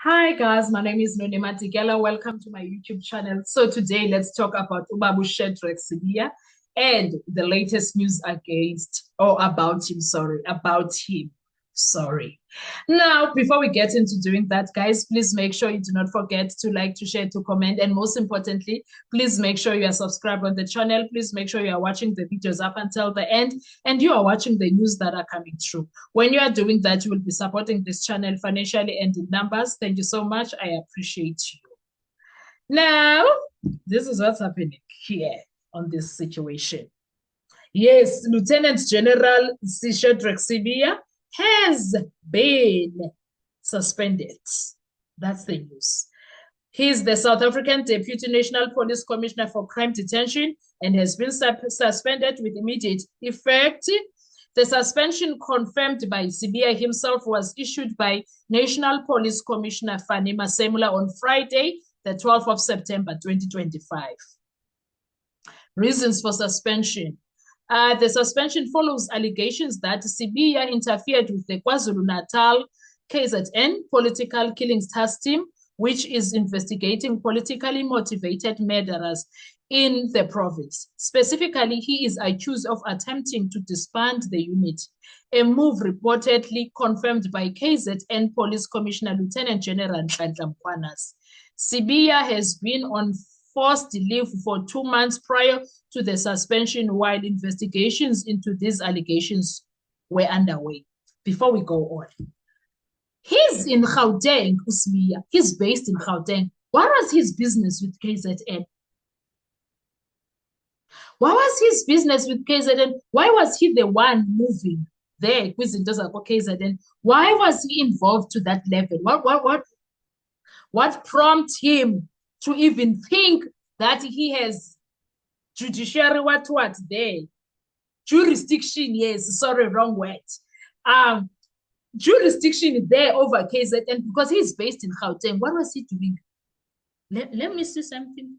Hi guys, my name is Nonema Tigela. Welcome to my YouTube channel. So today let's talk about Ubabu Shedrack Sibiya and the latest news about him. Sorry. Now, before we get into doing that, guys, please make sure you do not forget to like, to share, to comment, and most importantly, please make sure you are subscribed on the channel. Please make sure you are watching the videos up until the end and you are watching the news that are coming through. When you are doing that, you will be supporting this channel financially and in numbers. Thank you so much. I appreciate you. Now, this is what's happening here on this situation. Yes, Lieutenant General Shedrack Sibiya has been suspended. That's the news. He's the South African Deputy National Police Commissioner for Crime Detention and has been suspended with immediate effect. The suspension, confirmed by Sibiya himself, was issued by National Police Commissioner Fani Masemula on Friday, the 12th of September, 2025. Reasons for suspension. The suspension follows allegations that Sibiya interfered with the KwaZulu-Natal KZN Political Killings Task Team, which is investigating politically motivated murderers in the province. Specifically, he is accused of attempting to disband the unit, a move reportedly confirmed by KZN Police Commissioner Lieutenant General Nhlanhla Mkhwanazi. Sibiya has been on forced leave for 2 months prior to the suspension while investigations into these allegations were underway. Before we go on, he's in Gauteng, Sibiya. He's based in Gauteng. What was his business with KZN? What was his business with KZN? Why was he the one moving there? KZN? Why was he involved to that level? What prompted him to even think that he has judiciary what there? Jurisdiction, yes, sorry, wrong word. Jurisdiction there over KZN because he's based in Gauteng. What was he doing? Let me see something.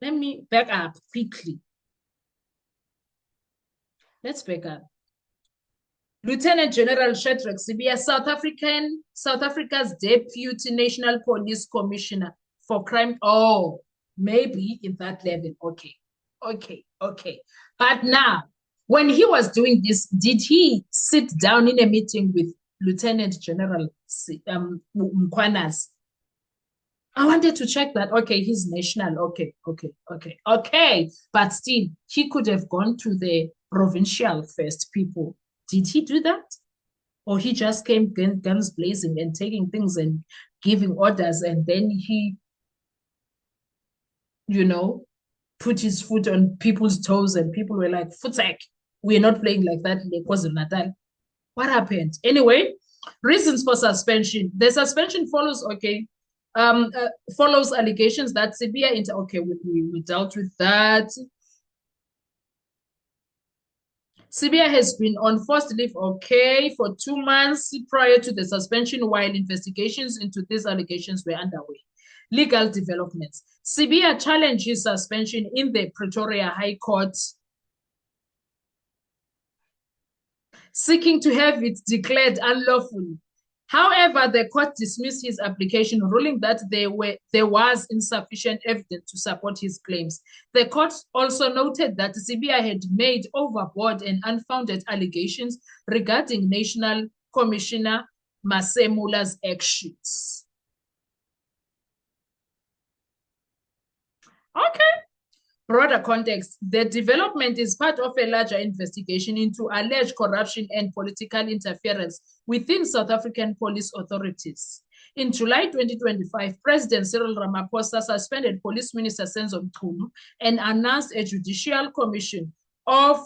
Let me back up quickly. Let's back up. Lieutenant General Shedrack Sibiya, South Africa's Deputy National Police Commissioner for Crime. Oh, maybe in that level. Okay. But now, when he was doing this, did he sit down in a meeting with Lieutenant General Mkhwanazi? I wanted to check that. Okay, he's national. Okay. But still, he could have gone to the provincial first people. Did he do that? Or he just came guns blazing and taking things and giving orders, and then he, put his foot on people's toes and people were like, Futek, we're not playing like that in the KwaZulu-Natal. What happened? Anyway, reasons for suspension. The suspension follows, follows allegations that Sibiya we dealt with that. Sibiya has been on forced leave, for 2 months prior to the suspension while investigations into these allegations were underway. Legal developments. Sibiya challenged his suspension in the Pretoria High Court, seeking to have it declared unlawful. However, the court dismissed his application, ruling that there was insufficient evidence to support his claims. The court also noted that Sibiya had made overboard and unfounded allegations regarding National Commissioner Masemula's actions. Okay. Broader context, the development is part of a larger investigation into alleged corruption and political interference within South African police authorities. In July 2025, President Cyril Ramaphosa suspended Police Minister Senzo Mchunu and announced a judicial commission of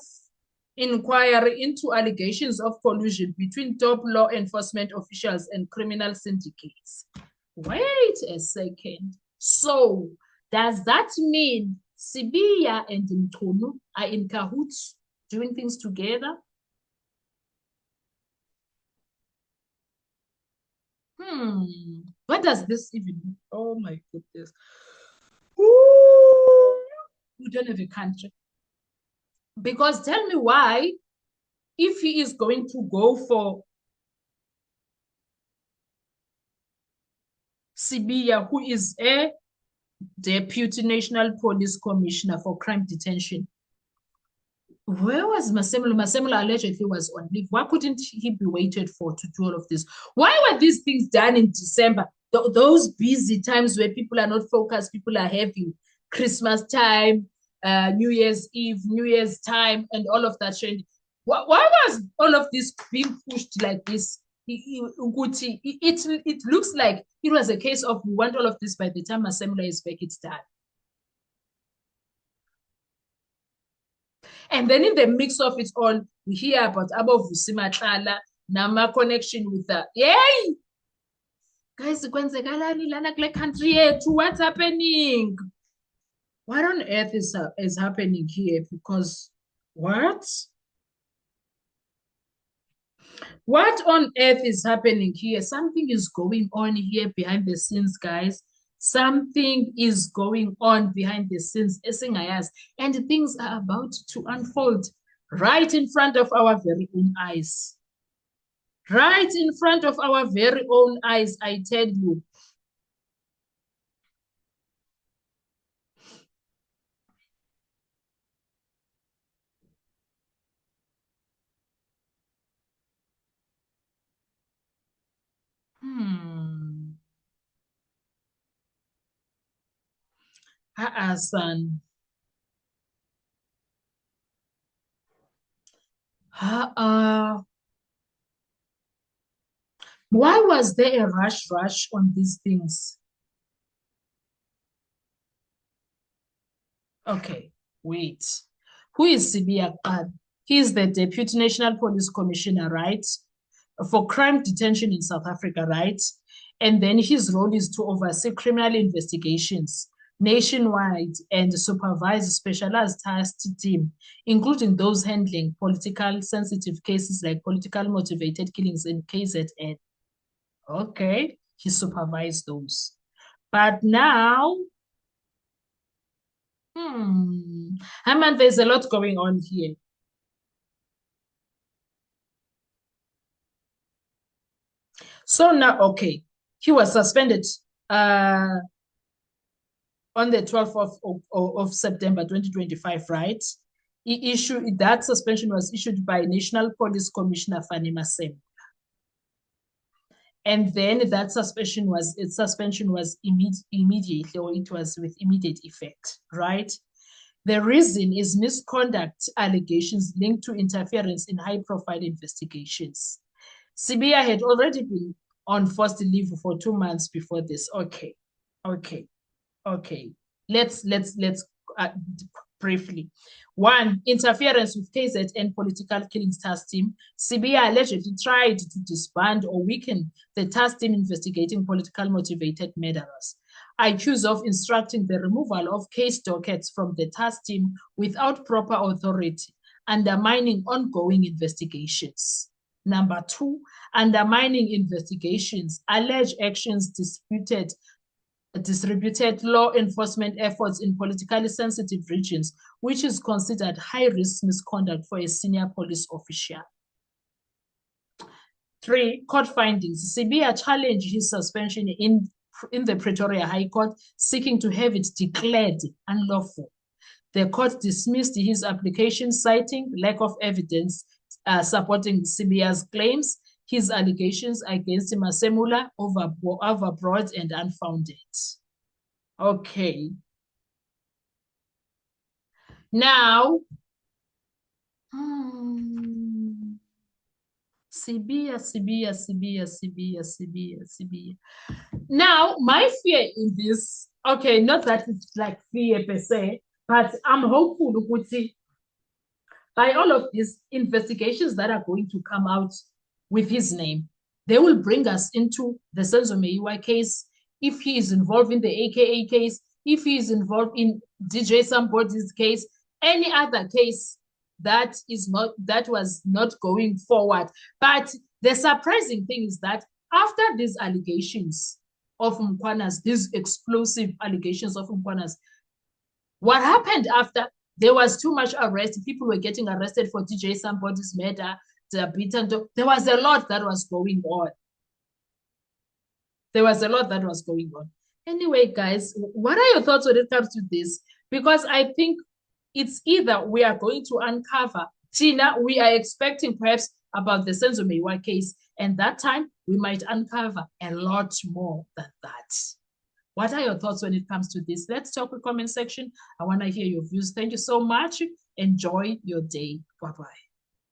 inquiry into allegations of collusion between top law enforcement officials and criminal syndicates. Wait a second. So, does that mean Sibiya and Mchunu are in cahoots, doing things together? What does this even mean? Oh my goodness. Ooh, we don't have a country. Because tell me why, if he is going to go for Sibiya, who is a Deputy National Police Commissioner for Crime Detention. Where was Masemola? Masemola allegedly was on leave. Why couldn't he be waited for to do all of this? Why were these things done in December? Those busy times where people are not focused, people are having Christmas time, New Year's Eve, New Year's time, and all of that. Why was all of this being pushed like this? It looks like it was a case of we want all of this by the time Masemola is back, it's done. And then in the mix of it all, we hear about Abovusi Matlala, Nama connection with that. Yay! Guys, country what's happening? What on earth is happening here? Because what? What on earth is happening here? Something is going on here behind the scenes, guys. Something is going on behind the scenes, and things are about to unfold right in front of our very own eyes. Right in front of our very own eyes, I tell you. Son. Why was there a rush on these things? Okay, wait. Who is Sibiya Khan? He is the Deputy National Police Commissioner, right? For crime detention in South Africa, right? And then his role is to oversee criminal investigations nationwide and supervise a specialized task team, including those handling political sensitive cases like political motivated killings in KZN. Okay, he supervised those. But now, there's a lot going on here. So now, okay, he was suspended on the 12th of September 2025, right? That suspension was issued by National Police Commissioner Fanny Masemola. And then that suspension was immediately, or it was with immediate effect, right? The reason is misconduct allegations linked to interference in high-profile investigations. Sibiya had already been on forced leave for 2 months before this. Okay. Let's briefly. 1, interference with KZN political killings task team. Sibiya allegedly tried to disband or weaken the task team investigating political motivated murderers, accused of instructing the removal of case dockets from the task team without proper authority, undermining ongoing investigations. Number 2, undermining investigations, alleged actions distributed law enforcement efforts in politically sensitive regions, which is considered high-risk misconduct for a senior police official. 3, court findings. Sibiya challenged his suspension in the Pretoria High Court, seeking to have it declared unlawful. The court dismissed his application, citing lack of evidence supporting Sibiya's claims. His allegations against Masemola overbroad and unfounded. Okay. Now, Sibiya. Now, my fear in this, okay, not that it's like fear per se, but I'm hopeful by all of these investigations that are going to come out with his name, they will bring us into the Senzo Meyiwa case, if he is involved in the AKA case, if he is involved in DJ Somebody's case, any other case that was not going forward. But the surprising thing is that after these allegations of Mkhwana's, these explosive allegations of Mkhwana's, what happened after? There was too much arrest. People were getting arrested for DJ Somebody's murder. There was a lot that was going on. There was a lot that was going on. Anyway, guys, what are your thoughts when it comes to this? Because I think it's either we are going to uncover, Tina, we are expecting perhaps about the Senzo Meyiwa case, and that time we might uncover a lot more than that. What are your thoughts when it comes to this? Let's talk in the comment section. I want to hear your views. Thank you so much. Enjoy your day. Bye-bye.